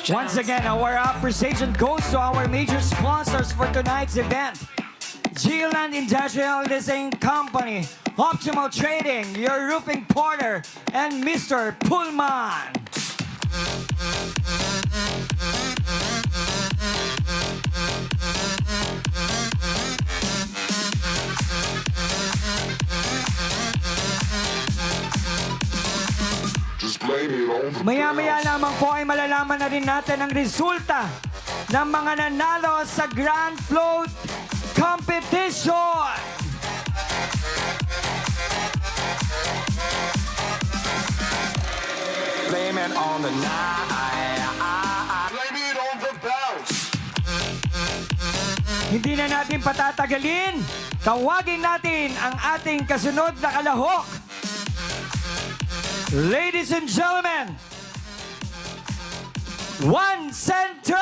Once again, our appreciation goes to our major sponsors for tonight's event. Geoland Industrial Design Company, Optimal Trading, your roofing partner, and Mr. Pullman. Maya-maya lamang po ay malalaman na rin natin ang resulta ng mga nanalo sa Grand Float Competition. Blame it on the night. Blame it on the bounce. Hindi na natin patatagalin. Tawagin natin ang ating kasunod na kalahok. Ladies and gentlemen, One Central!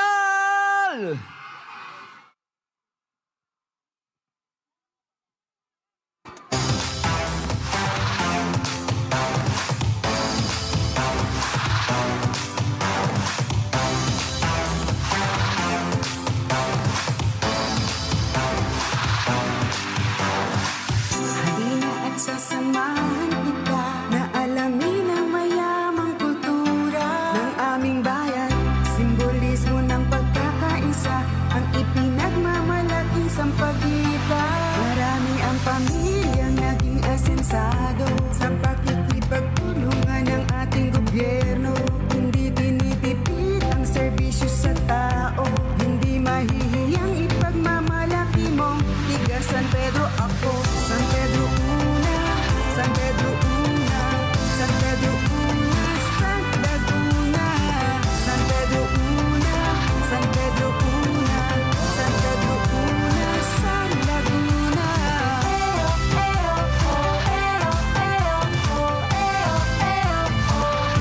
Halina at sasamahan kita na alamin ang mayamang kultura ng aming bayan. Simbolismo ng pagkakaisa ang ipinagmamalaking sampagitan. Marami ang pamilyang naging asensado sa pakikipagtulungan ng ating gobyerno. Hindi tinitipid ang serbisyo sa tao. Hindi mahihiyang ipagmamalaki mo. Tiga San Pedro ako, San Pedro una, San Pedro una, San Pedro una, San Laguna, San Pedro una, San Pedro una, San Pedro una, San Laguna.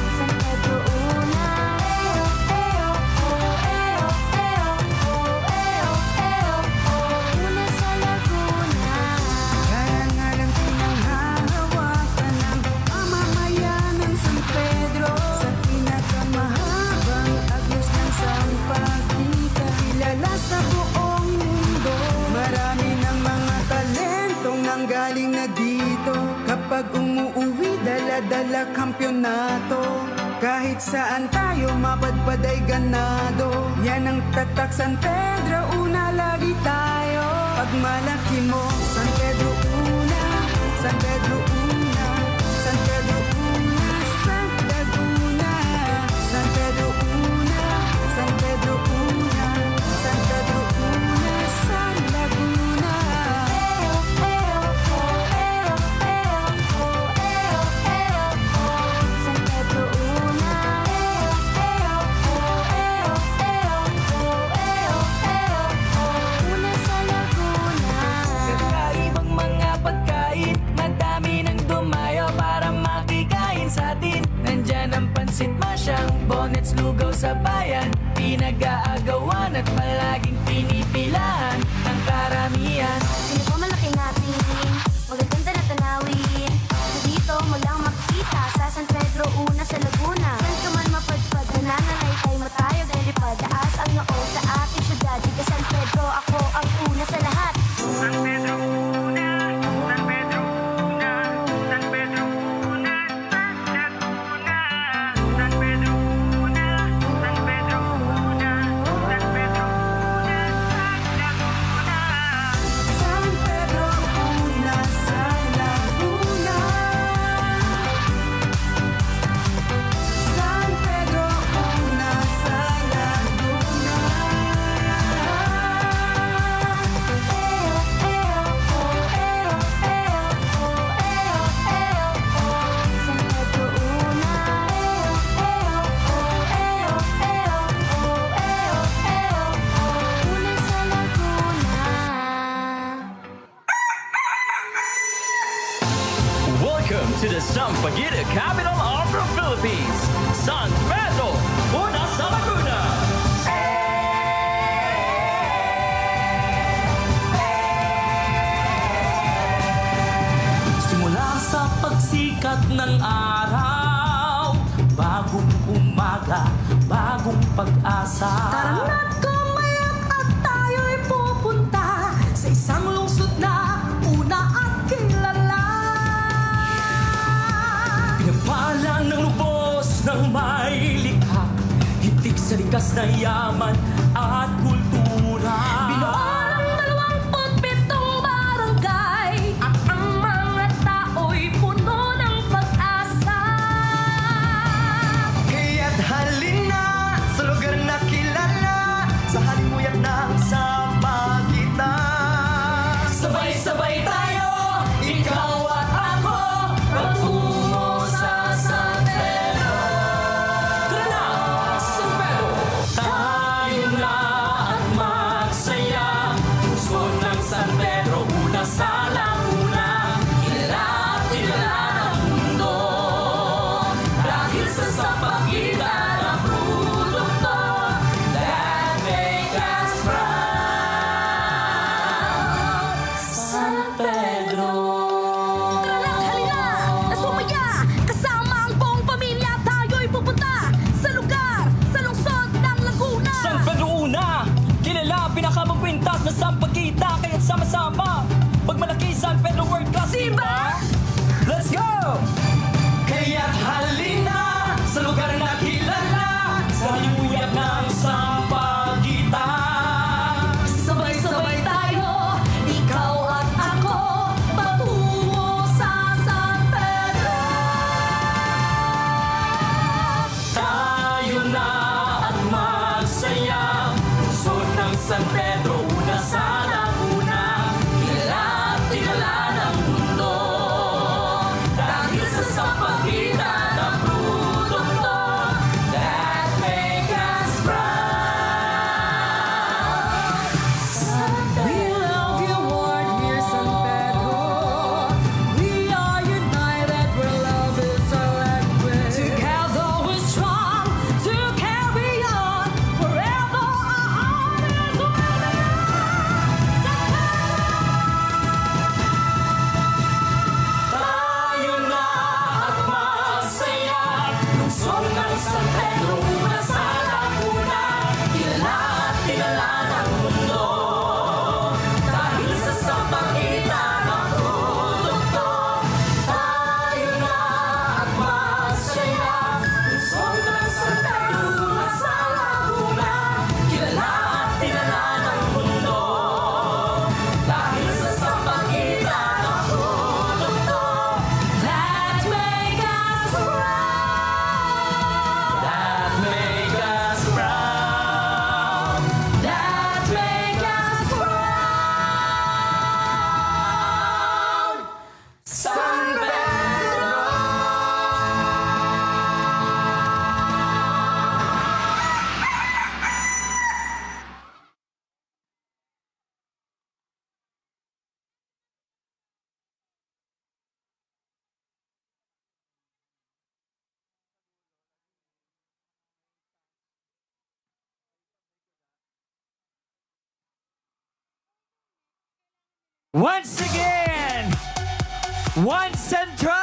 San Pedro una, una sa Laguna. Karangalang pinanghahawakan ng mamamayan ng San Pedro sa pinakamahabang agos ng sampagitan. Kilala sa buong mundo, marami ng mga talentong nanggaling na dito. Kapag umuuwi, dala-dala kampyonato. Kahit saan tayo mapadpad ay ganado. Yan ang tatak San Pedro, una lagi tayo. Pag malaki mo, San Pedro una, San Pedro una, San Pedro una, San Laguna, San Pedro una, San Pedro una, San Pedro una, San Laguna. San Pedro una, una sa Laguna. Kakaibang mga pagkain, madami nang dumayo para makikain sa atin. Nandyan ang pansit masyang, bonnets, lugaw sa bayan. Pinag-aagawan at palaging pinipilahan ng karamihan. Sino ba malaki natin? Magaganda na tanawin. Dito mo lang makikita sa San Pedro una sa Laguna. Saan ka man mapadpad, nananaytay mo tayo dahil ipadaas ang noo sa ating syudad. Di ka San Pedro, ako ang una sa lahat. San Pedro una, San Pedro una, San Pedro una, San Laguna. San Pedro una, San Pedro una, San Pedro una, San Laguna. San Pedro una, San Laguna. San Pedro una, San Laguna. San Pedro una, una sa Laguna. Welcome to the Sampaguita capital of the Philippines, San Pedro, una sa Laguna. Simula sa pagsikat ng araw, bagong umaga, bagong pag-asa. Tara na't kumayak at tayo'y pupunta sa isang lungsod na una at kilala. Pinapalang ng lubos ng may likha, hitik sa likas na yaman at kultura. Binuo ng 27 barangay at ang mga tao'y puno ng pag-asa. Kaya't halina sa lugar na kilala, sa halimuyak ng sampagitan. Sabay-sabay tayo, ikaw at ako, patungo sa San Pedro. Tara na, San Pedro! Tayo na at magsaya, lungsod ng San Pedro, una sa Laguna. Kilala ng mundo, dahil sa sampagitan ng produkto that make us proud. San Pedro. Tara na't halina na sumaya, kasama ang buong pamilya tayo'y pupunta sa lugar, sa lungsod ng Laguna. San Pedro una, kilala pinakamagpintas na sampagita, kaya't sama-sama pagmalaki San Pedro World Class, diba? Let's go! Kaya't halina sa lugar na kilala, sa limuyak ng sampagita. Sabay-sabay tayo, ikaw at ako, patungo sa San Pedro. Tayo na at magsaya, lungsod ng San Pedro, una sa Laguna. Kilala ng mundo, dahil sa sampagitan ng produkto that make us proud. We love you, Lord, here, San Pedro. We are united where love is electric. Together we're strong to carry on forever. Our heart is where we Tayo na at masaya, lungsod ng San Pedro, una sa Laguna. Kilala ng mundo, dahil sa sampagitan ng produkto. Tayo na at masaya, lungsod ng San Pedro, una sa Laguna. Kilala ng mundo, dahil sa sampagitan ng produkto that make us proud. That make us proud. That make us proud. San Pedro. Once again, one Central